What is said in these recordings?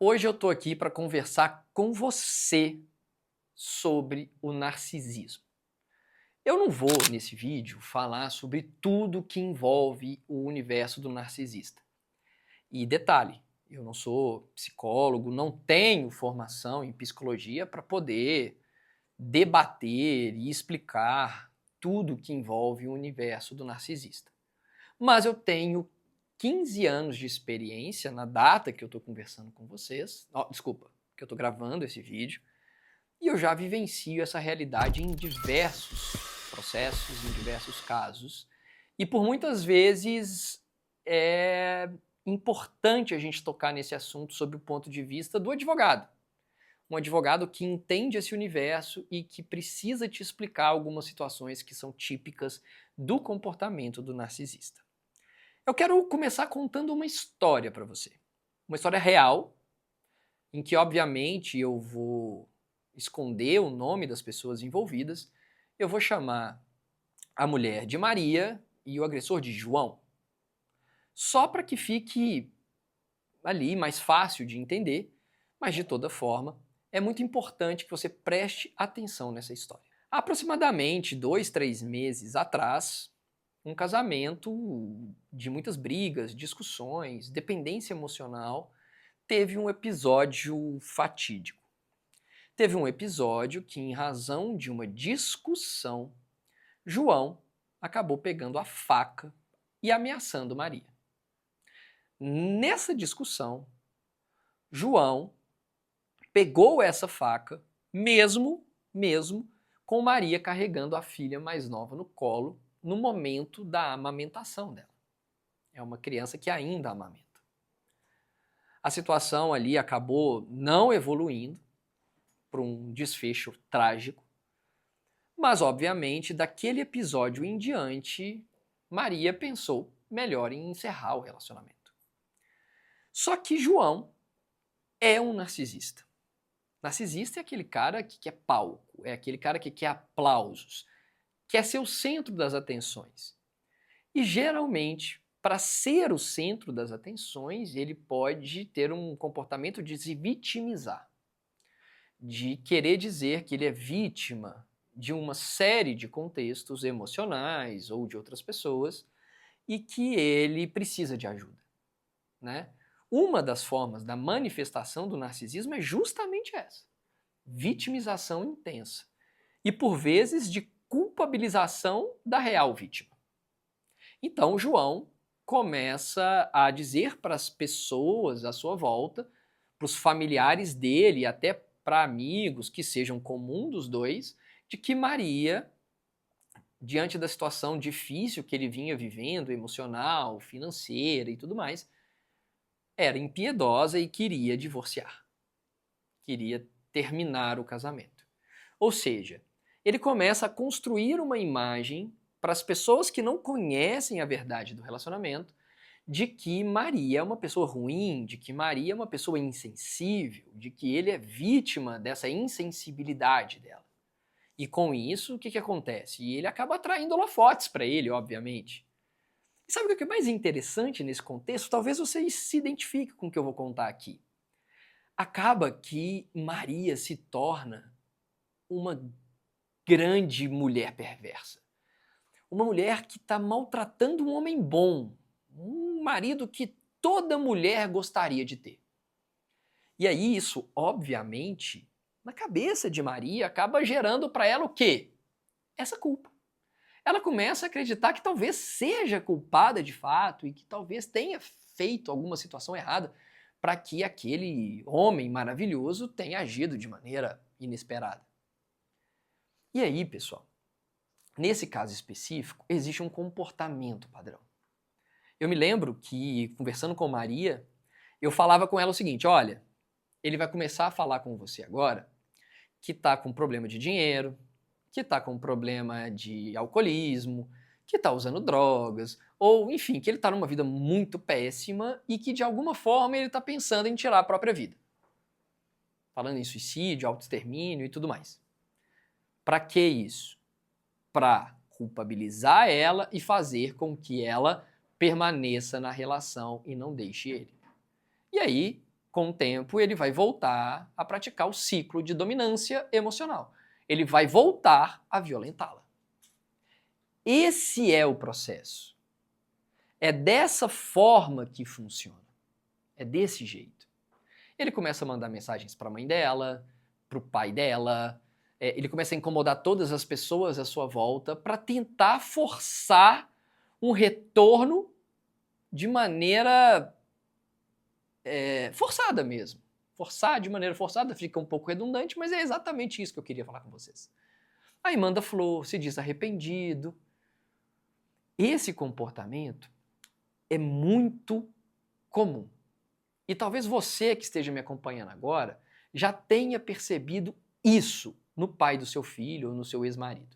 Hoje eu tô aqui para conversar com você sobre o narcisismo. Eu não vou, nesse vídeo, falar sobre tudo que envolve o universo do narcisista. E detalhe, eu não sou psicólogo, não tenho formação em psicologia para poder debater e explicar tudo que envolve o universo do narcisista. Mas eu tenho 15 anos de experiência na data que eu estou conversando com vocês, desculpa, que eu estou gravando esse vídeo, e eu já vivencio essa realidade em diversos processos, em diversos casos, e por muitas vezes é importante a gente tocar nesse assunto sob o ponto de vista do advogado. Um advogado que entende esse universo e que precisa te explicar algumas situações que são típicas do comportamento do narcisista. Eu quero começar contando uma história para você. Uma história real, em que obviamente eu vou esconder o nome das pessoas envolvidas. Eu vou chamar a mulher de Maria e o agressor de João. Só para que fique ali mais fácil de entender, mas de toda forma, é muito importante que você preste atenção nessa história. Há aproximadamente 2, 3 meses atrás, um casamento de muitas brigas, discussões, dependência emocional, teve um episódio fatídico. Teve um episódio que, em razão de uma discussão, João acabou pegando a faca e ameaçando Maria. Nessa discussão, João pegou essa faca, mesmo com Maria carregando a filha mais nova no colo, no momento da amamentação dela. É uma criança que ainda amamenta. A situação ali acabou não evoluindo para um desfecho trágico, mas obviamente daquele episódio em diante, Maria pensou melhor em encerrar o relacionamento. Só que João é um narcisista. Narcisista é aquele cara que quer palco, é aquele cara que quer aplausos, quer ser o centro das atenções. E geralmente, para ser o centro das atenções, ele pode ter um comportamento de se vitimizar, de querer dizer que ele é vítima de uma série de contextos emocionais ou de outras pessoas e que ele precisa de ajuda, né? Uma das formas da manifestação do narcisismo é justamente essa: vitimização intensa e, por vezes, de culpabilização da real vítima. Então, João começa a dizer para as pessoas à sua volta, para os familiares dele, até para amigos que sejam comum dos dois, de que Maria, diante da situação difícil que ele vinha vivendo, emocional, financeira e tudo mais, era impiedosa e queria divorciar. Queria terminar o casamento. Ou seja, ele começa a construir uma imagem para as pessoas que não conhecem a verdade do relacionamento, de que Maria é uma pessoa ruim, de que Maria é uma pessoa insensível, de que ele é vítima dessa insensibilidade dela. E com isso, o que acontece? E ele acaba atraindo holofotes para ele, obviamente. E sabe o que é mais interessante nesse contexto? Talvez você se identifique com o que eu vou contar aqui. Acaba que Maria se torna uma grande mulher perversa. Uma mulher que está maltratando um homem bom, um marido que toda mulher gostaria de ter. E aí isso, obviamente, na cabeça de Maria, acaba gerando para ela o quê? Essa culpa. Ela começa a acreditar que talvez seja culpada de fato e que talvez tenha feito alguma situação errada para que aquele homem maravilhoso tenha agido de maneira inesperada. E aí, pessoal, nesse caso específico, existe um comportamento padrão. Eu me lembro que, conversando com Maria, eu falava com ela o seguinte: olha, ele vai começar a falar com você agora que está com problema de dinheiro, que está com problema de alcoolismo, que está usando drogas, ou enfim, que ele está numa vida muito péssima e que de alguma forma ele está pensando em tirar a própria vida. Falando em suicídio, autoextermínio e tudo mais. Para que isso? Para culpabilizar ela e fazer com que ela permaneça na relação e não deixe ele. E aí, com o tempo, ele vai voltar a praticar o ciclo de dominância emocional. Ele vai voltar a violentá-la. Esse é o processo. É dessa forma que funciona. É desse jeito. Ele começa a mandar mensagens para a mãe dela, para o pai dela, ele começa a incomodar todas as pessoas à sua volta para tentar forçar um retorno de maneira forçada mesmo. Forçar de maneira forçada fica um pouco redundante, mas é exatamente isso que eu queria falar com vocês. Aí manda flor, se diz arrependido. Esse comportamento é muito comum. E talvez você que esteja me acompanhando agora já tenha percebido isso no pai do seu filho ou no seu ex-marido.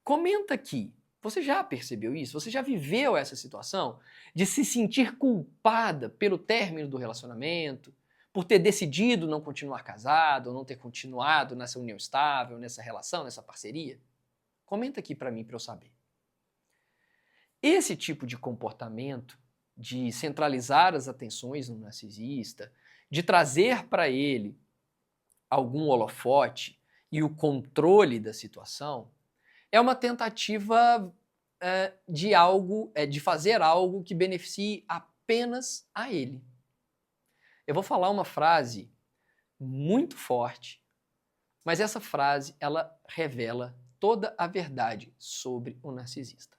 Comenta aqui. Você já percebeu isso? Você já viveu essa situação de se sentir culpada pelo término do relacionamento, por ter decidido não continuar casado, ou não ter continuado nessa união estável, nessa relação, nessa parceria? Comenta aqui para mim, para eu saber. Esse tipo de comportamento, de centralizar as atenções no narcisista, de trazer para ele algum holofote e o controle da situação, é uma tentativa de fazer algo que beneficie apenas a ele. Eu vou falar uma frase muito forte, mas essa frase ela revela toda a verdade sobre o narcisista.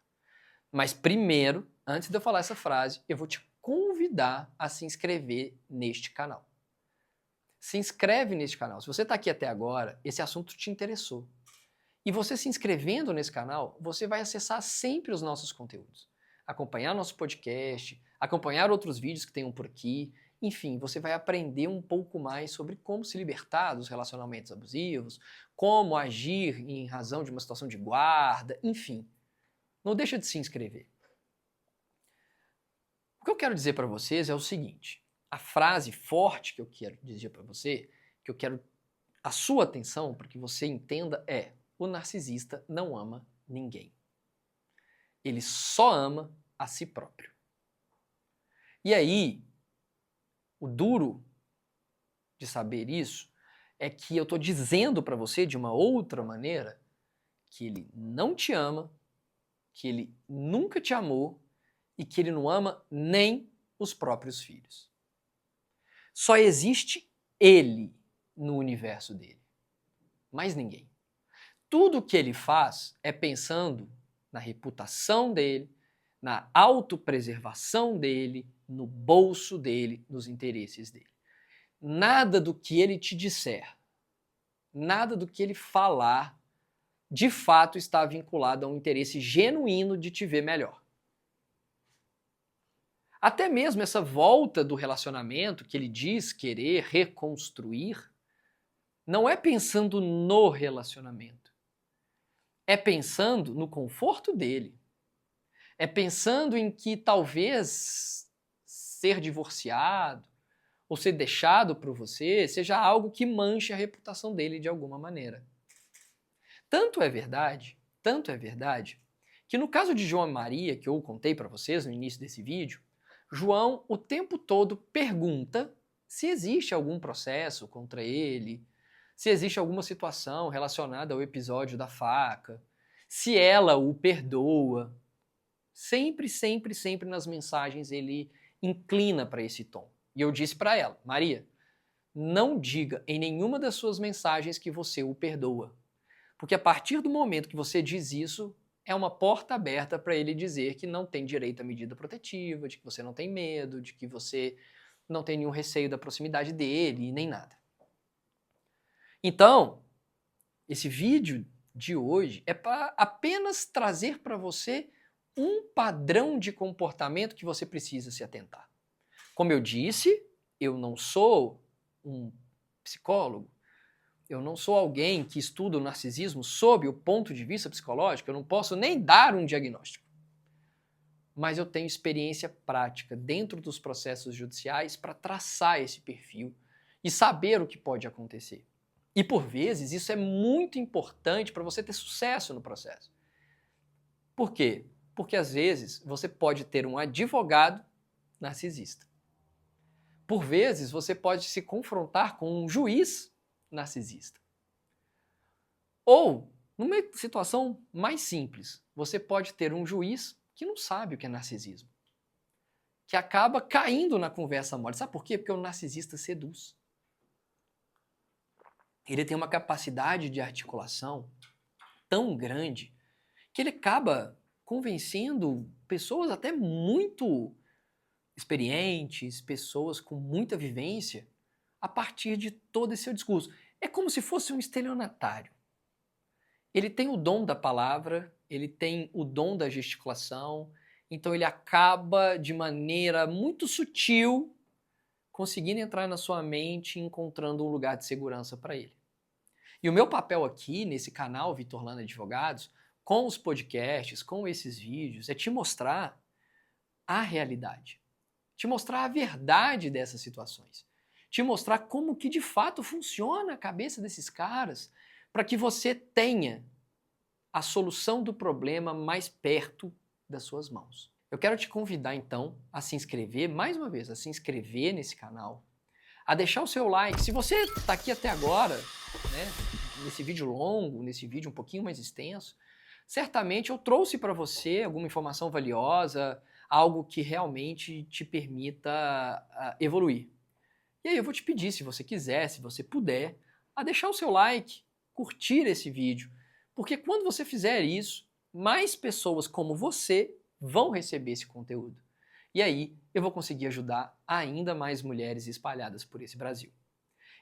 Mas primeiro, antes de eu falar essa frase, eu vou te convidar a se inscrever neste canal. Se inscreve neste canal. Se você está aqui até agora, esse assunto te interessou. E você se inscrevendo nesse canal, você vai acessar sempre os nossos conteúdos. Acompanhar nosso podcast, acompanhar outros vídeos que tenham por aqui. Enfim, você vai aprender um pouco mais sobre como se libertar dos relacionamentos abusivos, como agir em razão de uma situação de guarda, enfim. Não deixa de se inscrever. O que eu quero dizer para vocês é o seguinte. A frase forte que eu quero dizer para você, que eu quero a sua atenção para que você entenda é: o narcisista não ama ninguém. Ele só ama a si próprio. E aí, o duro de saber isso é que eu estou dizendo para você de uma outra maneira que ele não te ama, que ele nunca te amou e que ele não ama nem os próprios filhos. Só existe ele no universo dele, mais ninguém. Tudo que ele faz é pensando na reputação dele, na autopreservação dele, no bolso dele, nos interesses dele. Nada do que ele te disser, nada do que ele falar, de fato está vinculado a um interesse genuíno de te ver melhor. Até mesmo essa volta do relacionamento que ele diz querer reconstruir, não é pensando no relacionamento. É pensando no conforto dele. É pensando em que talvez ser divorciado ou ser deixado por você seja algo que manche a reputação dele de alguma maneira. Tanto é verdade, que no caso de João e Maria, que eu contei para vocês no início desse vídeo, João o tempo todo pergunta se existe algum processo contra ele, se existe alguma situação relacionada ao episódio da faca, se ela o perdoa. Sempre, sempre, sempre nas mensagens ele inclina para esse tom. E eu disse para ela: Maria, não diga em nenhuma das suas mensagens que você o perdoa. Porque a partir do momento que você diz isso, é uma porta aberta para ele dizer que não tem direito à medida protetiva, de que você não tem medo, de que você não tem nenhum receio da proximidade dele, nem nada. Então, esse vídeo de hoje é para apenas trazer para você um padrão de comportamento que você precisa se atentar. Como eu disse, eu não sou um psicólogo, eu não sou alguém que estuda o narcisismo sob o ponto de vista psicológico, eu não posso nem dar um diagnóstico. Mas eu tenho experiência prática dentro dos processos judiciais para traçar esse perfil e saber o que pode acontecer. E por vezes isso é muito importante para você ter sucesso no processo. Por quê? Porque às vezes você pode ter um advogado narcisista. Por vezes, você pode se confrontar com um juiz narcisista. Ou, numa situação mais simples, você pode ter um juiz que não sabe o que é narcisismo, que acaba caindo na conversa mole. Sabe por quê? Porque o narcisista seduz. Ele tem uma capacidade de articulação tão grande que ele acaba convencendo pessoas até muito experientes, pessoas com muita vivência, a partir de todo esse seu discurso. É como se fosse um estelionatário. Ele tem o dom da palavra, ele tem o dom da gesticulação, então ele acaba de maneira muito sutil conseguindo entrar na sua mente e encontrando um lugar de segurança para ele. E o meu papel aqui nesse canal Vitor Lana Advogados, com os podcasts, com esses vídeos, é te mostrar a realidade. Te mostrar a verdade dessas situações. Te mostrar como que de fato funciona a cabeça desses caras para que você tenha a solução do problema mais perto das suas mãos. Eu quero te convidar então a se inscrever, mais uma vez, a se inscrever nesse canal, a deixar o seu like. Se você está aqui até agora, né, nesse vídeo longo, nesse vídeo um pouquinho mais extenso, certamente eu trouxe para você alguma informação valiosa, algo que realmente te permita evoluir. E aí eu vou te pedir, se você quiser, se você puder, a deixar o seu like, curtir esse vídeo, porque quando você fizer isso, mais pessoas como você vão receber esse conteúdo. E aí eu vou conseguir ajudar ainda mais mulheres espalhadas por esse Brasil.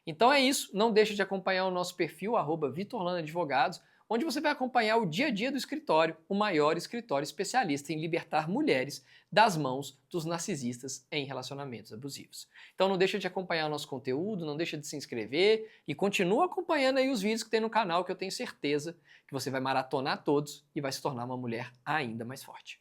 Então é isso, não deixe de acompanhar o nosso perfil, @VitorLanaAdvogados, onde você vai acompanhar o dia a dia do escritório, o maior escritório especialista em libertar mulheres das mãos dos narcisistas em relacionamentos abusivos. Então não deixa de acompanhar o nosso conteúdo, não deixa de se inscrever e continua acompanhando aí os vídeos que tem no canal, que eu tenho certeza que você vai maratonar todos e vai se tornar uma mulher ainda mais forte.